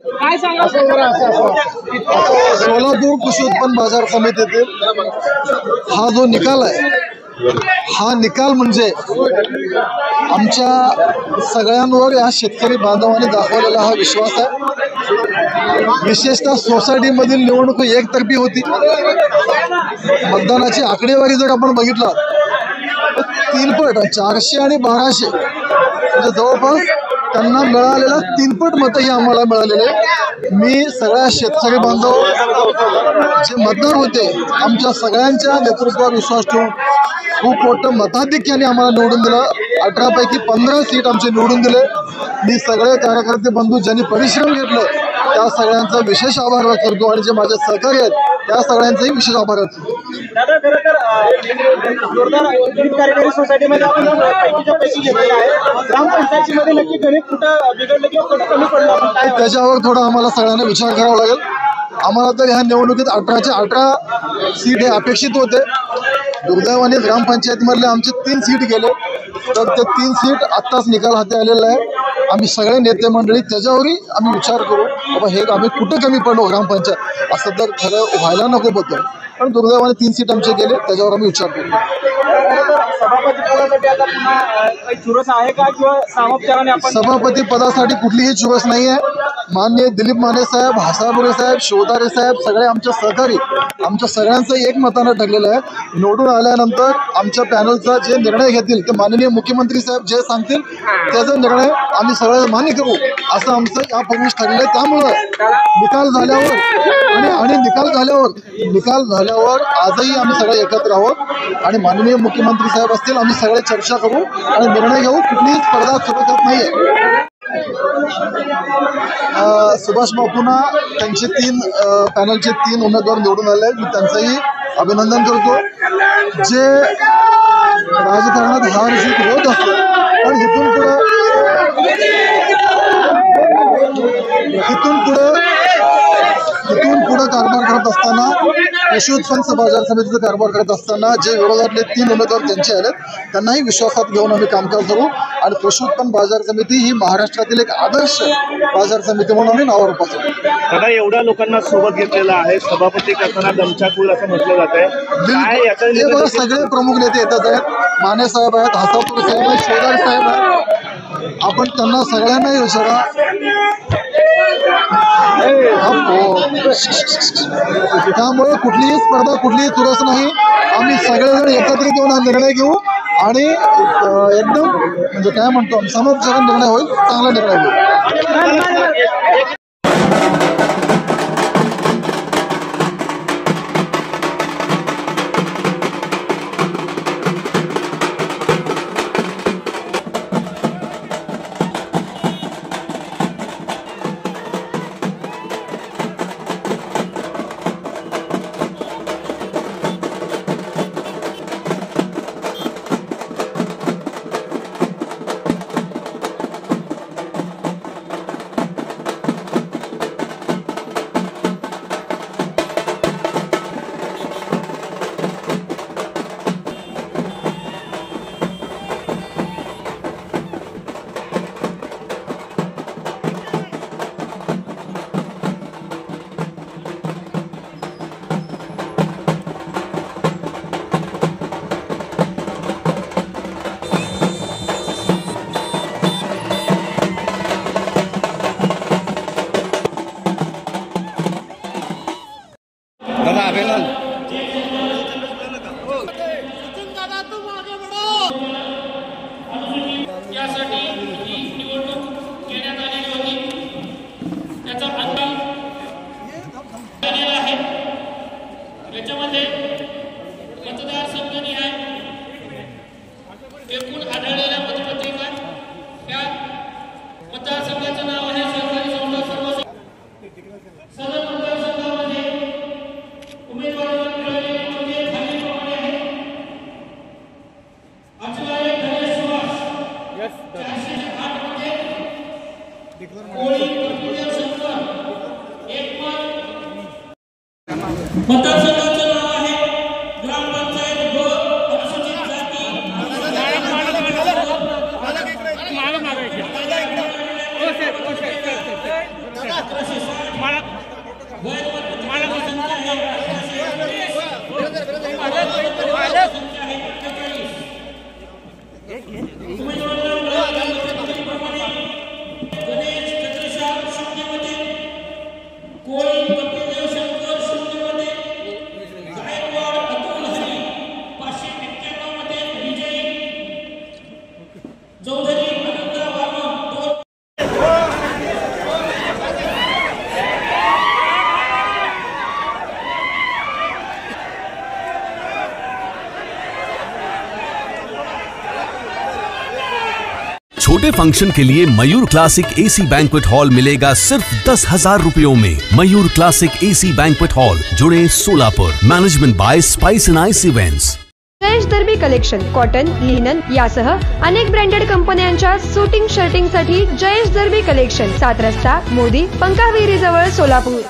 काय सांगा सोलापूर कृषी उत्पन्न बाजार समितीतील हा जो निकाल आहे, हा निकाल म्हणजे आमच्या सगळ्यांवर या शेतकरी बांधवांनी दाखवलेला हा विश्वास आहे। विशेषतः सोसायटीमधील निवडणूक एकतर्फी होती। मतदानाची आकडेवारी जर आपण बघितला तर 3 पट 400 आणि 1200 म्हणजे जवळपास त्यांना मिळालेला 3 पट मतं ही आम्हाला मिळालेले। मी सगळ्या शेतकरी बांधव जे मतदार होते, आमच्या सगळ्यांच्या नेतृत्वावर विश्वास ठेवून खूप मोठं मताधिक्याने आम्हाला निवडून दिलं। 18 पैकी 15 सीट आमचे निवडून दिले। मी सगळे कार्यकर्ते बंधू ज्यांनी परिश्रम घेतले त्या सगळ्यांचा विशेष आभार व्यक्त करतो आणि जे माझे सहकारी आहेत त्या सगळ्यांचाही विशेष आभार व्यक्त करतो। दादा खरं तर जोरदार कार्यकारी सोसायटीमध्ये आपण पैकी घेतलेला आहे। ग्रामपंचायतीमध्ये नक्की गणित कुठं बिघडलं किंवा कुठं कमी पडलं त्याच्यावर थोडा आम्हाला सगळ्यांना विचार करावा लागेल। आम्हाला तर ह्या निवडणुकीत 18च्या 18 सीट हे अपेक्षित होते। दुर्दैवाने ग्रामपंचायतीमधले आमचे 3 सीट गेले, तर ते 3 सीट आत्ताच निकाल हाती आलेला आहे। आम्ही सगळे नेते मंडळी त्याच्यावरही आम्ही विचार करू बाबा हे आम्ही कुठं कमी पडलो ग्रामपंचायत असं तर खरं व्हायला नको होतं, पण दुर्दैवाने 3 सीट आमचे गेले, त्याच्यावर आम्ही विचार करू। सभापती पदासाठी आता पुन्हा काही चुरस आहे का किंवा सामोपचाराने आपण सभापती पदासाठी कुठलीही चुरस नाही आहे। माननीय दिलीप माने साहेब, हासापुरे साहेब, शिवतारे साहेब सगळे आमच्या सहकारी आमच्या सगळ्यांचं एकमतानं ठरलेलं आहे। निवडून आल्यानंतर आमच्या पॅनलचा जे निर्णय घेतील ते माननीय मुख्यमंत्री साहेब जे सांगतील त्याचा निर्णय आम्ही सगळे मान्य करू असं आमचं यापूर्वीच ठरलेलं आहे। त्यामुळं निकाल झाल्यावर आजही आम्ही सगळे एकत्र आहोत आणि माननीय मुख्यमंत्री साहेब असतील आम्ही सगळे चर्चा करू आणि निर्णय घेऊ। कुठलीही स्पर्धा सुरू नाहीये। सुभाष बापूंना त्यांचे 3 पॅनलचे 3 उमेदवार निवडून आले, मी त्यांचंही अभिनंदन करतो। जे राजकारणात हार जीत होत असतो, पण इथून पुढे कारभार करत असताना कृषी उत्पन्न बाजार समितीचा कारभार करत असताना जे विरोधातले 3 उमेदवार त्यांचे आलेत त्यांनाही विश्वासात घेऊन आम्ही कामकाज करू आणि कृषी उत्पन्न बाजार समिती ही महाराष्ट्रातील एक आदर्श बाजार समिती म्हणून आम्ही नावावर पाहतो। दादा एवढ्या लोकांना सोबत घेतलेला आहे, सभापती करताना दमछाकूल असं म्हटलं जात आहे। सगळे प्रमुख नेते येतात आहेत, माने साहेब आहेत, हासापुरे साहेब आहेत, शिवतारे साहेब आहेत, आपण त्यांना सगळ्यांनाही विचारा। त्यामुळे कुठलीही स्पर्धा कुठलीही चुरस नाही। आम्ही सगळेजण एकत्रित येऊन हा निर्णय घेऊ आणि एकदम म्हणजे काय म्हणतो समोरचा निर्णय होईल, चांगला निर्णय होईल। यासाठी ही निवडणूक घेण्यात आलेली होती, त्याचा अंतिम झालेला आहे। याच्यामध्ये मतदारसंघनिहाय एकूण आढळलेल्या मतपत्रिका या मतदारसंघाचं नाव आहे सहकारी संस्था सर्वसाधारण। सदर मतदारसंघामध्ये उमेदवारांना मिळालेली मते खालीलप्रमाणे आहेत। अचलाय गणेश सुहास 408 मते, कोळी प्रफुल्ल शंकर 1 मत। मतदारसंघाचं नाव आहे ग्रामपंचायत ब अनुसूचित जाती छोटे फंक्शन के लिए Mayur classic AC banquet hall मिलेगा सिर्फ 10,000 रुपयों में। Mayur classic AC banquet hall, जुड़े Solapur. Management by spice and ice events. Jayesh दर्बी कलेक्शन कॉटन, लिनन यासह अनेक ब्रँडेड कंपन्यांच्या सुटिंग शर्टिंग साठी जयेश दर्बी कलेक्शन, 7 रस्ता मोदी पंकाविहिरी जवळ सोलापूर।